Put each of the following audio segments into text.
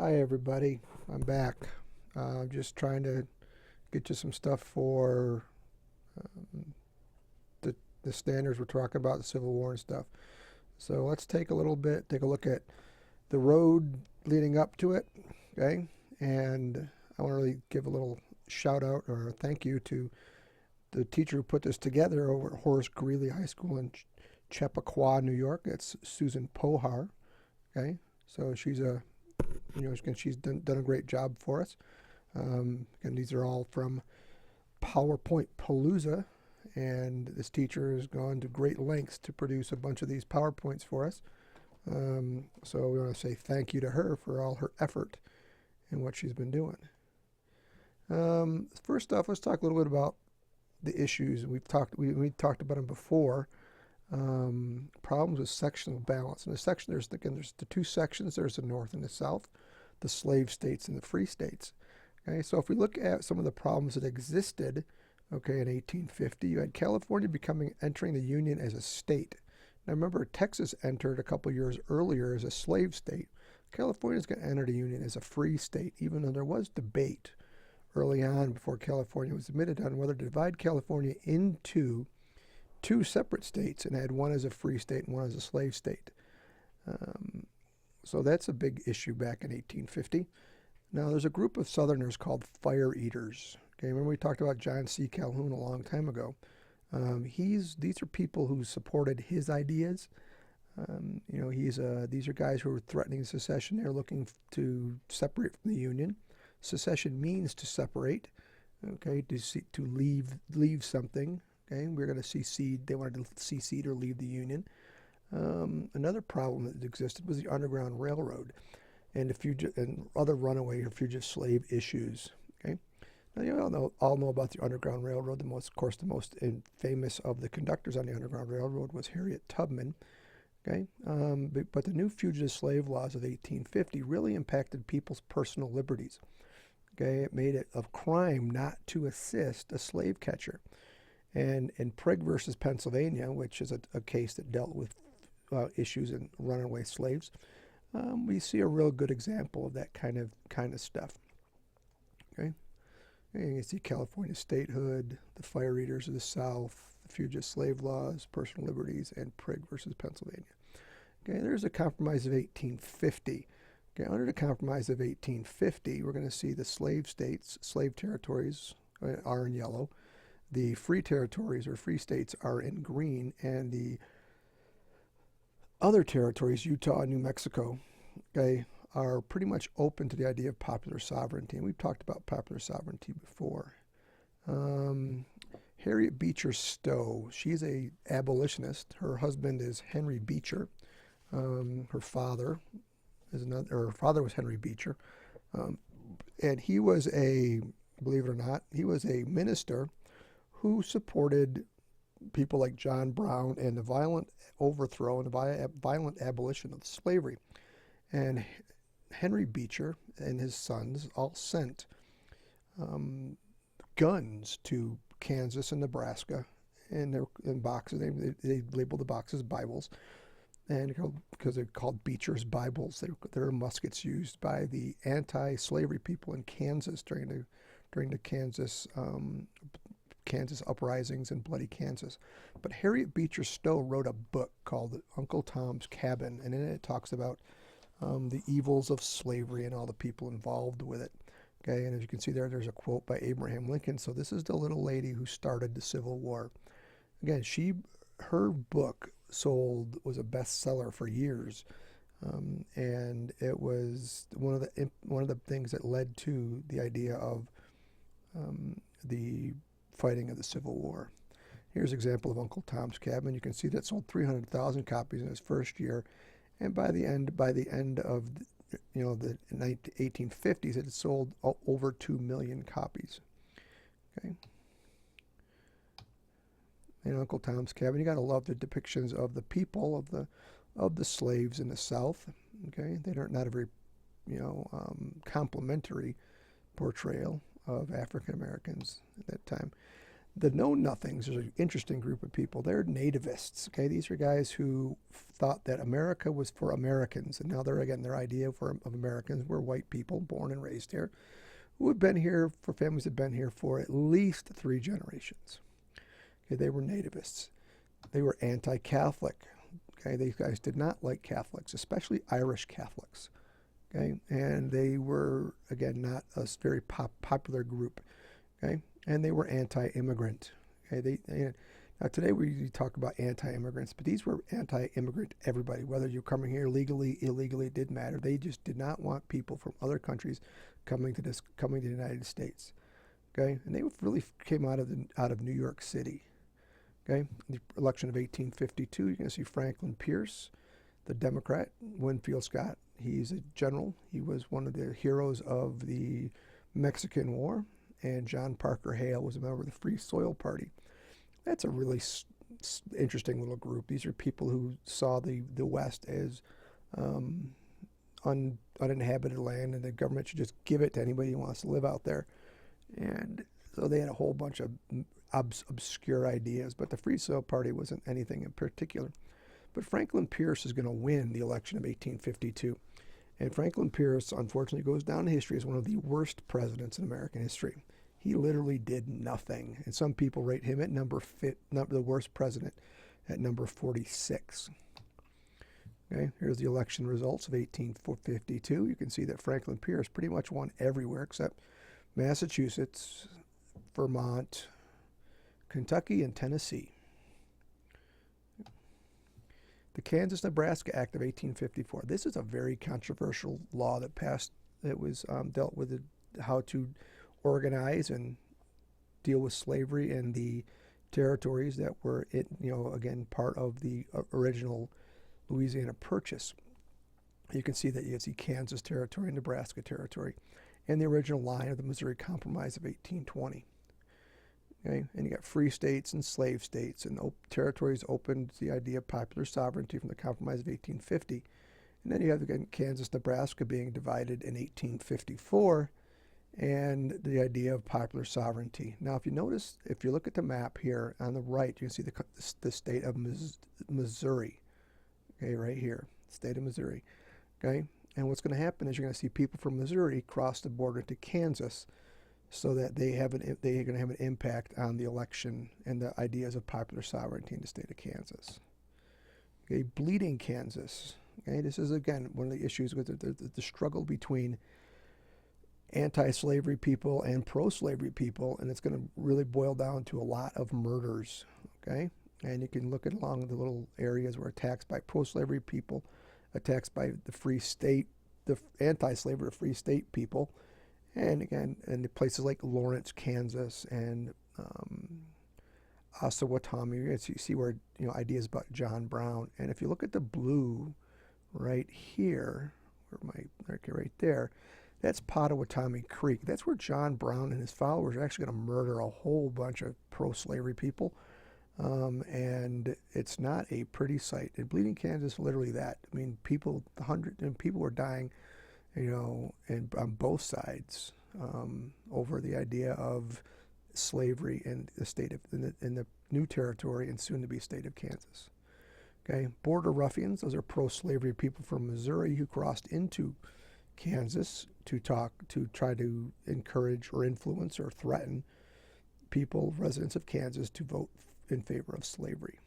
Hi, everybody. I'm back. Just trying to get you some stuff for um, the standards we're talking about, the Civil War and stuff. So let's take a look at the road leading up to it, okay? And I want to really give a little shout out or thank you to the teacher who put this together over at Horace Greeley High School in Chappaqua, New York. It's Susan Pohar, okay? So she's done a great job for us. And these are all from PowerPoint Palooza, and this teacher has gone to great lengths to produce a bunch of these PowerPoints for us. So we want to say thank you to her for all her effort and what she's been doing. First off, let's talk a little bit about the issues we talked about them before. Problems with sectional balance. In the section, there's the two sections. There's the North and the South, the slave states and the free states. Okay, so if we look at some of the problems that existed, okay, in 1850, you had California entering the Union as a state. Now remember, Texas entered a couple years earlier as a slave state. California is going to enter the Union as a free state, even though there was debate early on before California was admitted on whether to divide California into two separate states and had one as a free state and one as a slave state. So that's a big issue back in 1850. Now, there's a group of Southerners called fire eaters. Okay, remember we talked about John C. Calhoun a long time ago. These are people who supported his ideas. These are guys who were threatening secession. They're looking to separate from the Union. Secession means to separate. Okay, to leave something. Okay, we're going to secede. They wanted to secede or leave the Union. Another problem that existed was the Underground Railroad and other runaway or fugitive slave issues. Okay, now you all know about the Underground Railroad. The most famous of the conductors on the Underground Railroad was Harriet Tubman. Okay, but the new fugitive slave laws of 1850 really impacted people's personal liberties. Okay, it made it a crime not to assist a slave catcher. And in Prigg versus Pennsylvania, which is a case that dealt with issues in runaway slaves, we see a real good example of that kind of stuff. Okay, and you can see California statehood, the fire eaters of the South, the fugitive slave laws, personal liberties, and Prigg versus Pennsylvania. Okay, there's a compromise of 1850. Okay, under the compromise of 1850, we're going to see the slave states, slave territories are in yellow. The free territories or free states are in green, and the other territories, Utah and New Mexico, okay, are pretty much open to the idea of popular sovereignty. And we've talked about popular sovereignty before. Harriet Beecher Stowe, she's a abolitionist. Her husband is Henry Beecher. Her father was Henry Beecher. And he was believe it or not, he was a minister who supported people like John Brown and the violent overthrow and the violent abolition of slavery. And Henry Beecher and his sons all sent guns to Kansas and Nebraska in boxes. They labeled the boxes Bibles, and because they're called Beecher's Bibles, they're muskets used by the anti-slavery people in Kansas during the Kansas uprisings and bloody Kansas. But Harriet Beecher Stowe wrote a book called Uncle Tom's Cabin, and in it talks about the evils of slavery and all the people involved with it. Okay, and as you can see there's a quote by Abraham Lincoln. So this is the little lady who started the Civil War. Again, her book was a bestseller for years, and it was one of the things that led to the idea of the fighting of the Civil War. Here's an example of Uncle Tom's Cabin. You can see that sold 300,000 copies in its first year, and by the end of the 1850s, it had sold over 2 million copies. Okay. And Uncle Tom's Cabin, you got to love the depictions of the people of the slaves in the South. Okay, they're not a very complimentary portrayal of African Americans at that time. The know-nothings is an interesting group of people. They're nativists. Okay, these are guys who thought that America was for Americans, and now their idea of Americans were white people born and raised here, who had been here for families that had been here for at least 3 generations. Okay, they were nativists. They were anti-Catholic. Okay, these guys did not like Catholics, especially Irish Catholics. Okay, and they were, again, not a very popular group. Okay, and they were anti-immigrant. Okay, now today we talk about anti-immigrants, but these were anti-immigrant everybody, whether you're coming here legally, illegally, it didn't matter. They just did not want people from other countries coming to the United States. Okay, and they really came out of New York City. Okay, the election of 1852, you're going to see Franklin Pierce, the Democrat, Winfield Scott. He's a general. He was one of the heroes of the Mexican War. And John Parker Hale was a member of the Free Soil Party. That's a really interesting little group. These are people who saw the West as uninhabited land, and the government should just give it to anybody who wants to live out there. And so they had a whole bunch of obscure ideas, but the Free Soil Party wasn't anything in particular. But Franklin Pierce is going to win the election of 1852. And Franklin Pierce, unfortunately, goes down in history as one of the worst presidents in American history. He literally did nothing. And some people rate him at the worst president at number 46. Okay, here's the election results of 1852. You can see that Franklin Pierce pretty much won everywhere except Massachusetts, Vermont, Kentucky, and Tennessee. The KansasNebraska Act of 1854. This is a very controversial law that passed. It was dealt with how to organize and deal with slavery in the territories that were, again, part of the original Louisiana Purchase. You can see that you see Kansas Territory and Nebraska Territory, and the original line of the Missouri Compromise of 1820. Okay, and you got free states and slave states, and territories opened to the idea of popular sovereignty from the Compromise of 1850. And then you have, again, Kansas, Nebraska being divided in 1854, and the idea of popular sovereignty. Now, if you notice, if you look at the map here on the right, you can see the state of Missouri. Okay, right here, state of Missouri. Okay, and what's going to happen is you're going to see people from Missouri cross the border to Kansas, so that they're going to have an impact on the election and the ideas of popular sovereignty in the state of Kansas. Okay, bleeding Kansas. Okay, this is, again, one of the issues with the struggle between anti-slavery people and pro-slavery people, and it's going to really boil down to a lot of murders. Okay, and you can look at along the little areas where attacks by pro-slavery people, attacks by the free state, the anti-slavery free state people. And again, in the places like Lawrence, Kansas, and Osawatomie, you see where ideas about John Brown. And if you look at the blue right here, right there, that's Pottawatomie Creek. That's where John Brown and his followers are actually going to murder a whole bunch of pro-slavery people. And it's not a pretty sight. In bleeding Kansas, literally that. I mean, people were dying, and on both sides, over the idea of slavery in the new territory and soon to be state of Kansas. Okay, border ruffians, those are pro-slavery people from Missouri who crossed into Kansas to try to encourage or influence or threaten residents of Kansas, to vote in favor of slavery.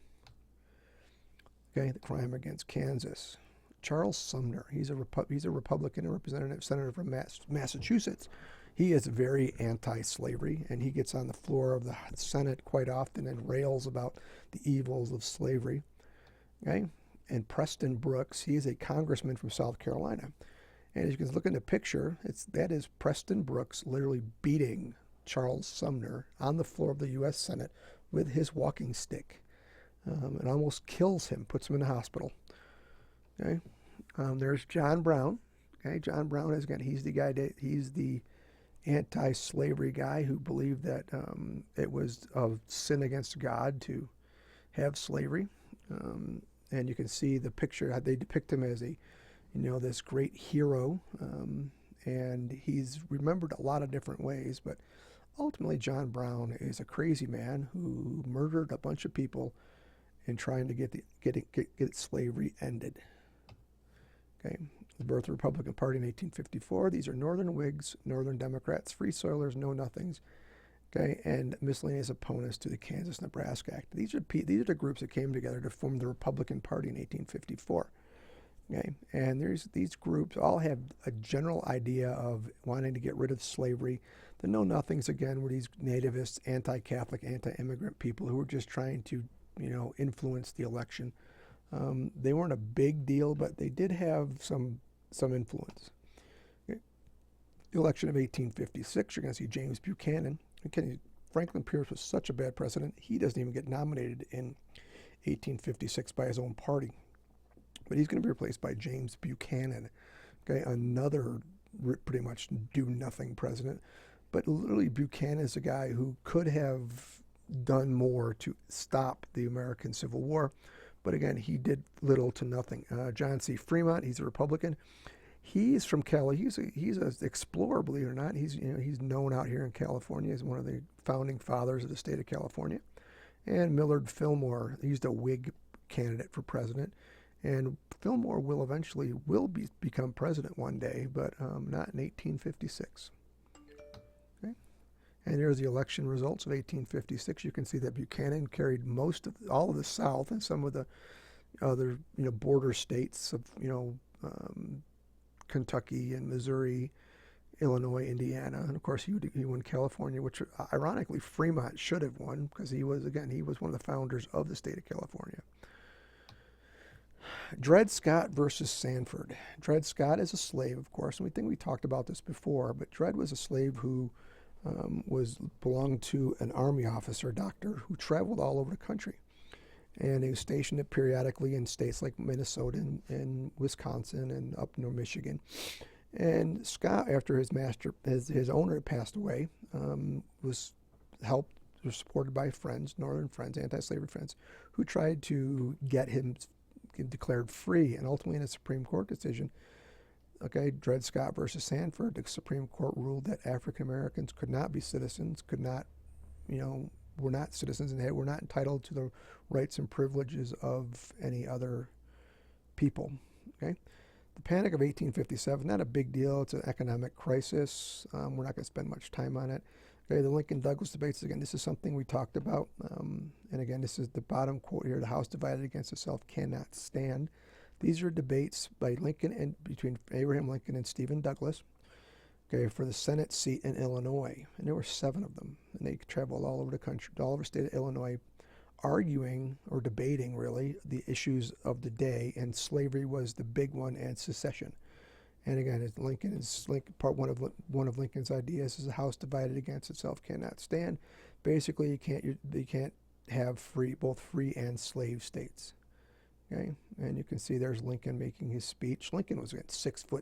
Okay, the crime against Kansas. Charles Sumner, he's a Republican, a representative senator from Massachusetts. He is very anti-slavery, and he gets on the floor of the Senate quite often and rails about the evils of slavery. Okay, and Preston Brooks, he is a congressman from South Carolina, and as you can look in the picture, that is Preston Brooks literally beating Charles Sumner on the floor of the U.S. Senate with his walking stick, and almost kills him, puts him in the hospital. Okay, there's John Brown. Okay, John Brown is, again, he's the anti-slavery guy who believed that it was a sin against God to have slavery. And you can see the picture, how they depict him as this great hero, and he's remembered a lot of different ways, but ultimately John Brown is a crazy man who murdered a bunch of people in trying to get slavery ended. Okay, the birth of the Republican Party in 1854. These are Northern Whigs, Northern Democrats, Free Soilers, Know Nothings, okay, and miscellaneous opponents to the Kansas-Nebraska Act. These are the groups that came together to form the Republican Party in 1854. Okay, and these groups all have a general idea of wanting to get rid of slavery. The Know Nothings, again, were these nativists, anti-Catholic, anti-immigrant people who were just trying to, influence the election. They weren't a big deal, but they did have some influence. Okay. The election of 1856, you're going to see James Buchanan. Okay, Franklin Pierce was such a bad president, he doesn't even get nominated in 1856 by his own party. But he's going to be replaced by James Buchanan, okay, another pretty much do-nothing president. But literally, Buchanan is a guy who could have done more to stop the American Civil War. But again, he did little to nothing. John C. Fremont, he's a Republican. He's from Cali. He's an explorer, believe it or not. He's known out here in California as one of the founding fathers of the state of California. And Millard Fillmore, he's the Whig candidate for president. And Fillmore will eventually become president one day, but not in 1856. Okay. And there's the election results of 1856. You can see that Buchanan carried all of the South and some of the other border states of Kentucky and Missouri, Illinois, Indiana, and of course he won California, which ironically Fremont should have won because he was one of the founders of the state of California. Dred Scott versus Sanford. Dred Scott is a slave, of course, and we think we talked about this before, but Dred was a slave who belonged to an army officer, doctor, who traveled all over the country. And he was stationed periodically in states like Minnesota and Wisconsin and up near Michigan. And Scott, after his owner had passed away, was supported by friends, Northern friends, anti-slavery friends, who tried to get him declared free. And ultimately, in a Supreme Court decision, okay, Dred Scott versus Sanford, the Supreme Court ruled that African Americans could not be citizens, were not citizens, and were not entitled to the rights and privileges of any other people. Okay, the Panic of 1857, not a big deal. It's an economic crisis. We're not going to spend much time on it. Okay, the Lincoln-Douglas debates, again, this is something we talked about. And again, this is the bottom quote here: "The House divided against itself cannot stand." These are debates by between Abraham Lincoln and Stephen Douglas, okay, for the Senate seat in Illinois. And there were 7 of them. And they traveled all over the country, all over the state of Illinois, arguing or debating, really, the issues of the day. And slavery was the big one, and secession. And again, part one of Lincoln's ideas is the House divided against itself cannot stand. Basically, you can't have both free and slave states. Okay, and you can see there's Lincoln making his speech. Lincoln was 6'4",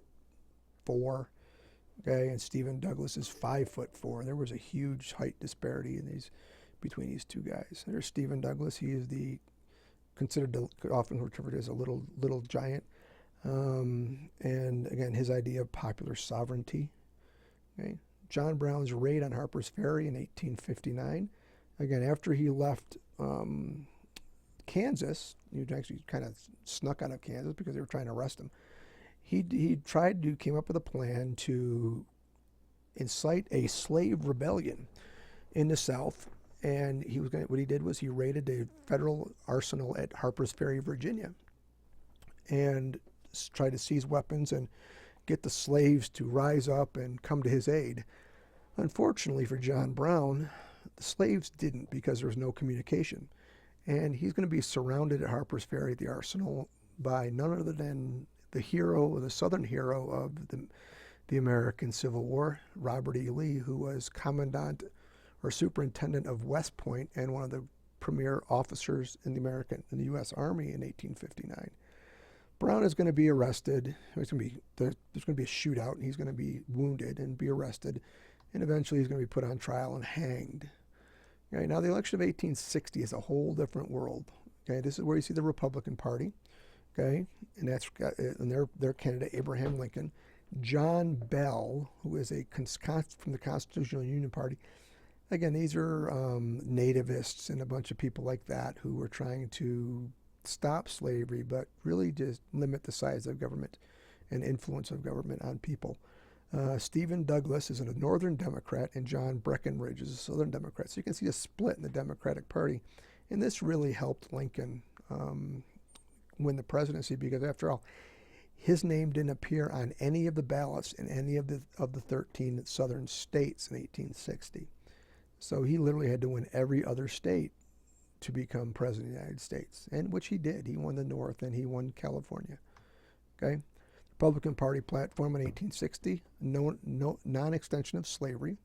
okay, and Stephen Douglas is 5'4". There was a huge height disparity between these two guys. There's Stephen Douglas. He is often referred to as a little giant. And again, his idea of popular sovereignty. Okay, John Brown's raid on Harpers Ferry in 1859. Again, after he left Kansas, he actually kind of snuck out of Kansas because they were trying to arrest him. He came up with a plan to incite a slave rebellion in the South, and what he did was he raided a federal arsenal at Harpers Ferry, Virginia, and tried to seize weapons and get the slaves to rise up and come to his aid. Unfortunately for John Brown, the slaves didn't, because there was no communication. And he's going to be surrounded at Harpers Ferry at the arsenal by none other than the Southern hero of the American Civil War, Robert E. Lee, who was commandant or superintendent of West Point and one of the premier officers in the U.S. Army in 1859. Brown is going to be arrested. There's going to be a shootout, and he's going to be wounded and be arrested, and eventually he's going to be put on trial and hanged. Okay, now the election of 1860 is a whole different world. Okay, this is where you see the Republican Party. Okay, and their candidate Abraham Lincoln, John Bell, who is from the Constitutional Union Party. Again, these are nativists and a bunch of people like that who were trying to stop slavery, but really just limit the size of government and influence of government on people. Stephen Douglas is a Northern Democrat, and John Breckinridge is a Southern Democrat. So you can see a split in the Democratic Party. And this really helped Lincoln win the presidency because, after all, his name didn't appear on any of the ballots in any of the 13 Southern states in 1860. So he literally had to win every other state to become president of the United States, and which he did. He won the North and he won California. Okay, Republican Party platform in 1860: non-extension of slavery,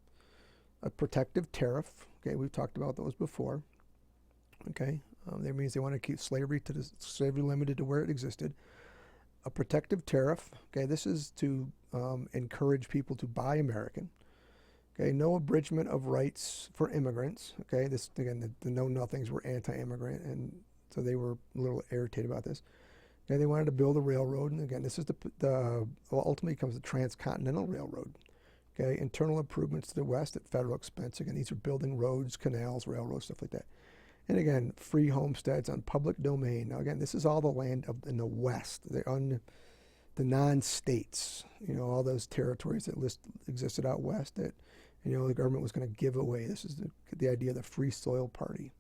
a protective tariff. Okay, we've talked about those before. Okay, that means they want to keep slavery limited to where it existed. A protective tariff. Okay, this is to encourage people to buy American. Okay, no abridgment of rights for immigrants. Okay, this again, the know-nothings were anti-immigrant, and so they were a little irritated about this. Okay, they wanted to build a railroad, and again, this is ultimately comes the Transcontinental Railroad. Okay, internal improvements to the West at federal expense. Again, these are building roads, canals, railroads, stuff like that. And again, free homesteads on public domain. Now, again, this is all the land in the West. They're on the non-states. You know, all those territories that existed out west that, you know, the government was going to give away. This is the idea of the Free Soil Party.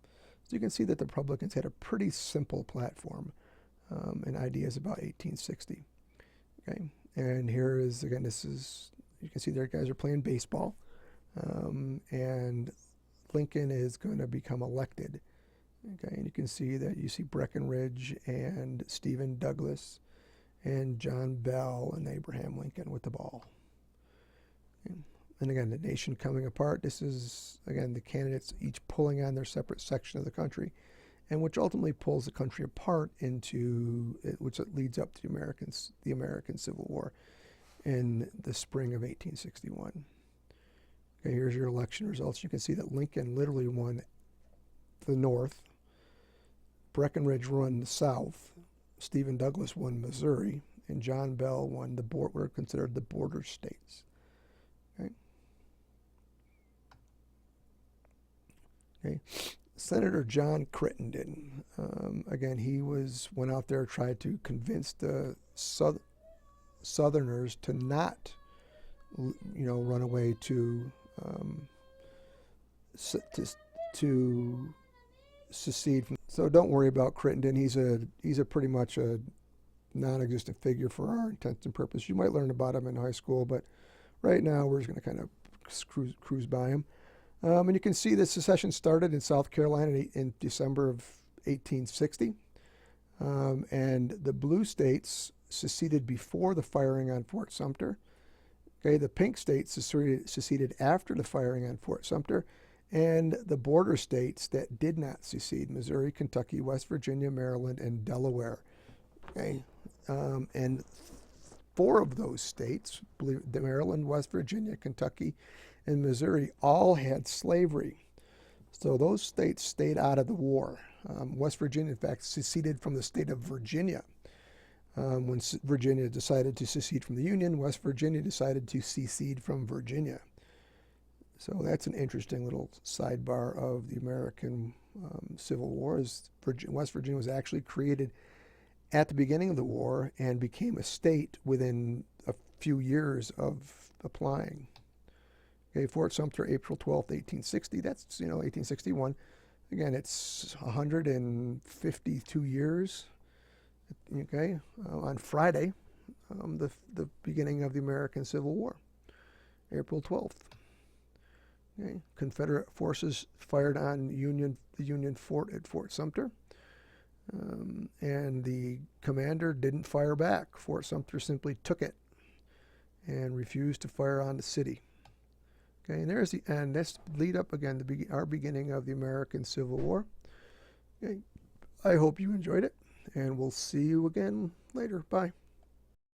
So you can see that the Republicans had a pretty simple platform and ideas about 1860. Okay, and here is, again, you can see their guys are playing baseball, and Lincoln is going to become elected. Okay, and you can see that you see Breckinridge and Stephen Douglas and John Bell and Abraham Lincoln with the ball. Okay. And again, the nation coming apart. This is, again, the candidates each pulling on their separate section of the country, and which ultimately pulls the country apart which leads up to the American Civil War in the spring of 1861. Okay, here's your election results. You can see that Lincoln literally won the North, Breckinridge won the South, Stephen Douglas won Missouri, and John Bell won what are considered the border states. Okay. Okay. Senator John Crittenden, again, he went out there, tried to convince the Southerners to not, run away to secede from. So don't worry about Crittenden. He's a pretty much a non-existent figure for our intents and purposes. You might learn about him in high school, but right now we're just going to kind of cruise by him. And you can see the secession started in South Carolina in December of 1860. And the blue states seceded before the firing on Fort Sumter. Okay, the pink states seceded after the firing on Fort Sumter. And the border states that did not secede: Missouri, Kentucky, West Virginia, Maryland, and Delaware. Okay, and 4 of those states, Maryland, West Virginia, Kentucky, and Missouri, all had slavery. So those states stayed out of the war. West Virginia, in fact, seceded from the state of Virginia. When Virginia decided to secede from the Union, West Virginia decided to secede from Virginia. So that's an interesting little sidebar of the American Civil War. West Virginia was actually created at the beginning of the war and became a state within a few years of applying. Okay, Fort Sumter, April 12th, 1860. That's 1861. Again, it's 152 years. Okay, on Friday, the beginning of the American Civil War, April 12th. Okay. Confederate forces fired on the Union fort at Fort Sumter, and the commander didn't fire back. Fort Sumter simply took it and refused to fire on the city. Okay, and there's the end. Let's lead up again our beginning of the American Civil War. Okay, I hope you enjoyed it, and we'll see you again later. Bye.